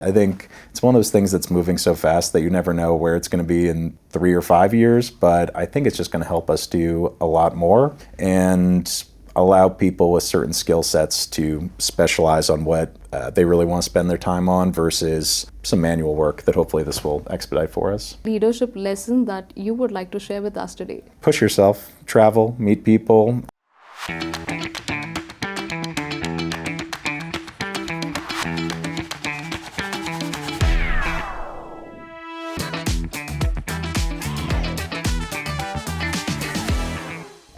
I think it's one of those things that's moving so fast that you never know where it's going to be in 3 or 5 years, but I think it's just going to help us do a lot more and allow people with certain skill sets to specialize on what they really want to spend their time on versus some manual work that hopefully this will expedite for us. Leadership lesson that you would like to share with us today? Push yourself, travel, meet people.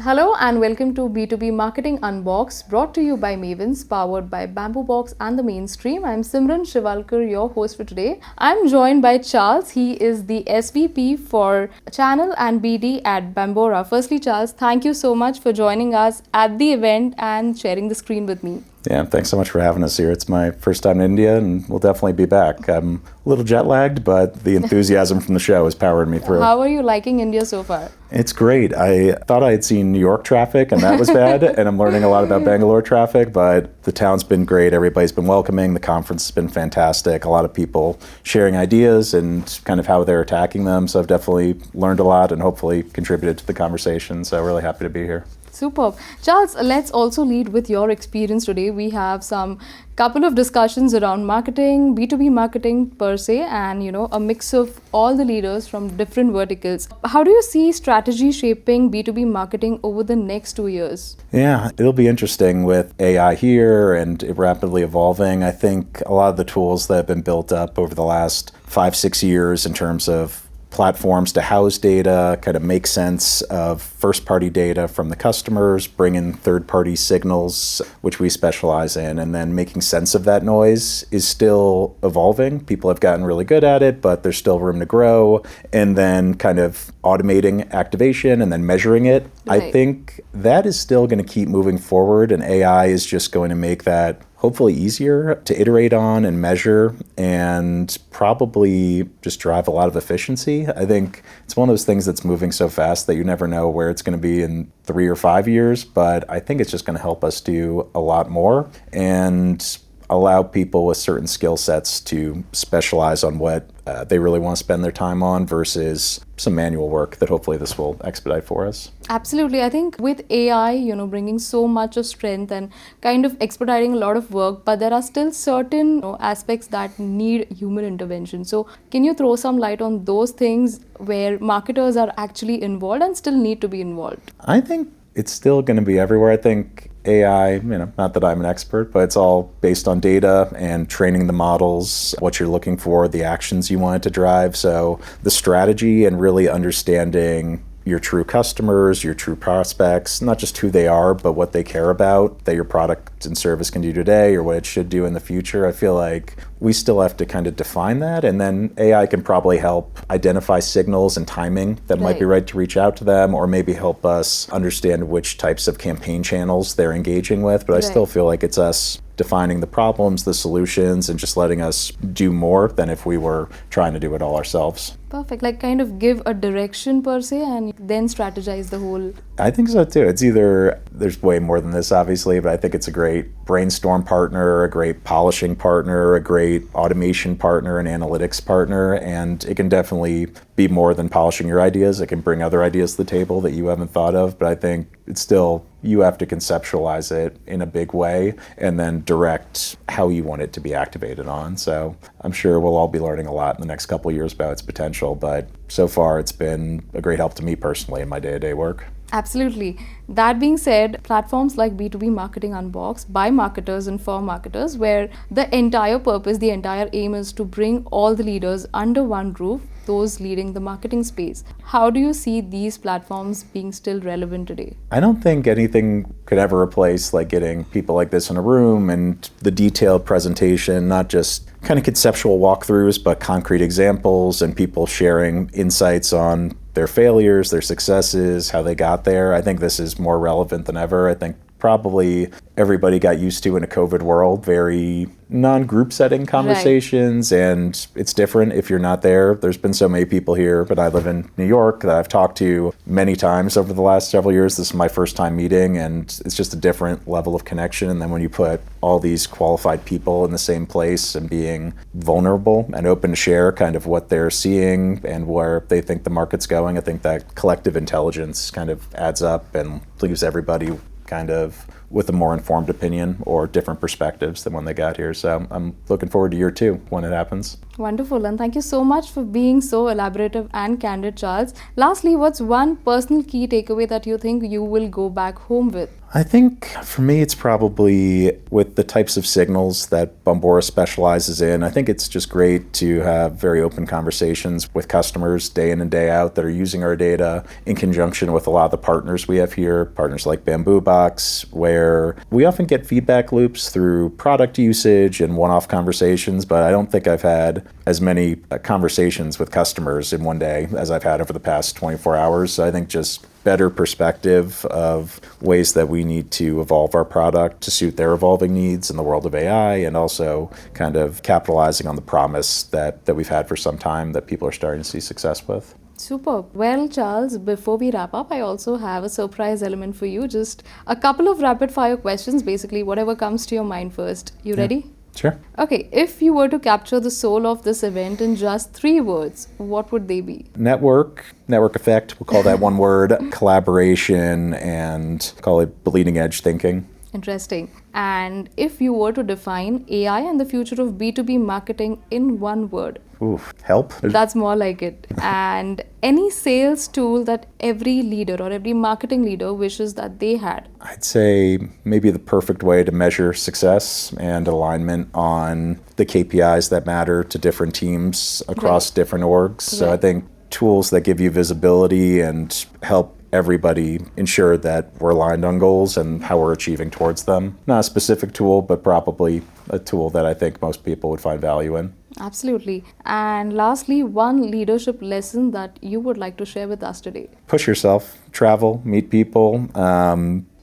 Hello and welcome to B2B Marketing Unboxed, brought to you by Mavens, powered by Bamboo Box and the Mainstream. I'm Simran Shiwalkar, your host for today. I'm joined by Charles. He is the SVP for Channel and BD at Bombora. Firstly, Charles, thank you so much for joining us at the event and sharing the screen with me. Yeah, thanks so much for having us here. It's my first time in India and we'll definitely be back. I'm a little jet lagged, but the enthusiasm from the show has powered me through. How are you liking India so far? It's great. I thought I had seen New York traffic and that was bad, and I'm learning a lot about Bangalore traffic, but the town's been great. Everybody's been welcoming. The conference has been fantastic. A lot of people sharing ideas and kind of how they're attacking them. So I've definitely learned a lot and hopefully contributed to the conversation. So really happy to be here. Superb. Charles, let's also lead with your experience today. We have some couple of discussions around marketing, B2B marketing per se, and a mix of all the leaders from different verticals. How do you see strategy shaping B2B marketing over the next 2 years? Yeah, it'll be interesting with AI here and it rapidly evolving. I think a lot of the tools that have been built up over the last 5-6 years in terms of platforms to house data, kind of make sense of first-party data from the customers, bring in third-party signals, which we specialize in, and then making sense of that noise is still evolving. People have gotten really good at it, but there's still room to grow. And then kind of automating activation and then measuring it. Right. I think that is still going to keep moving forward, and AI is just going to make that hopefully easier to iterate on and measure and probably just drive a lot of efficiency. I think it's one of those things that's moving so fast that you never know where it's going to be in 3 or 5 years, but I think it's just going to help us do a lot more and allow people with certain skill sets to specialize on what they really want to spend their time on versus some manual work that hopefully this will expedite for us. Absolutely. I think with AI, bringing so much of strength and kind of expediting a lot of work, but there are still certain aspects that need human intervention. So can you throw some light on those things where marketers are actually involved and still need to be involved? I think it's still going to be everywhere. I think AI, not that I'm an expert, but it's all based on data and training the models, what you're looking for, the actions you want it to drive. So the strategy and really understanding your true customers, your true prospects, not just who they are, but what they care about, that your product and service can do today or what it should do in the future. I feel like we still have to kind of define that, and then AI can probably help identify signals and timing that might be right to reach out to them, or maybe help us understand which types of campaign channels they're engaging with. But I still feel like it's us defining the problems, the solutions, and just letting us do more than if we were trying to do it all ourselves. Perfect. Like kind of give a direction per se and then strategize the whole. I think so too. It's either, there's way more than this obviously, but I think it's a great brainstorm partner, a great polishing partner, a great automation partner, an analytics partner, and it can definitely be more than polishing your ideas. It can bring other ideas to the table that you haven't thought of, but I think it's still, you have to conceptualize it in a big way and then direct how you want it to be activated on. So I'm sure we'll all be learning a lot in the next couple of years about its potential, but so far it's been a great help to me personally in my day-to-day work. Absolutely. That being said, platforms like B2B Marketing Unboxed by marketers and for marketers, where the entire purpose, the entire aim is to bring all the leaders under one roof, those leading the marketing space. How do you see these platforms being still relevant today? I don't think anything could ever replace like getting people like this in a room and the detailed presentation, not just kind of conceptual walkthroughs, but concrete examples and people sharing insights on their failures, their successes, how they got there. I think this is more relevant than ever. I think probably everybody got used to in a COVID world, very non-group setting conversations, and it's different if you're not there. There's been so many people here, but I live in New York, that I've talked to many times over the last several years. This is my first time meeting, and it's just a different level of connection. And then when you put all these qualified people in the same place and being vulnerable and open to share kind of what they're seeing and where they think the market's going, I think that collective intelligence kind of adds up and leaves everybody kind of with a more informed opinion or different perspectives than when they got here. So I'm looking forward to year 2 when it happens. Wonderful, and thank you so much for being so elaborative and candid, Charles. Lastly, what's one personal key takeaway that you think you will go back home with? I think for me, it's probably with the types of signals that Bombora specializes in. I think it's just great to have very open conversations with customers day in and day out that are using our data in conjunction with a lot of the partners we have here, partners like Box, where we often get feedback loops through product usage and one-off conversations, but I don't think I've had as many conversations with customers in one day as I've had over the past 24 hours. So I think just better perspective of ways that we need to evolve our product to suit their evolving needs in the world of AI, and also kind of capitalizing on the promise that we've had for some time that people are starting to see success with. Super. Well, Charles, before we wrap up, I also have a surprise element for you. Just a couple of rapid fire questions, basically whatever comes to your mind first. You ready? Sure. Okay, if you were to capture the soul of this event in just 3 words, what would they be? Network effect, we'll call that one word, collaboration, and call it bleeding edge thinking. Interesting. And if you were to define AI and the future of B2B marketing in 1 word? Ooh, help. That's more like it. And any sales tool that every leader or every marketing leader wishes that they had? I'd say maybe the perfect way to measure success and alignment on the KPIs that matter to different teams across different orgs. So I think tools that give you visibility and help everybody ensure that we're aligned on goals and how we're achieving towards them. Not a specific tool, but probably a tool that I think most people would find value in. Absolutely. And lastly, one leadership lesson that you would like to share with us today? Push yourself, travel, meet people,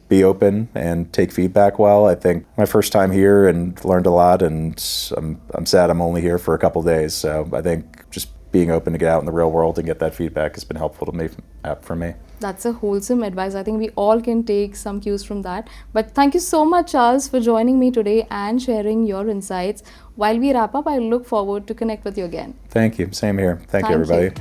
be open and take feedback well. I think my first time here and learned a lot, and I'm sad I'm only here for a couple of days. So I think just being open to get out in the real world and get that feedback has been helpful to me, for me. That's a wholesome advice. I think we all can take some cues from that. But thank you so much, Charles, for joining me today and sharing your insights. While we wrap up, I look forward to connect with you again. Thank you. Same here. Thank you, everybody.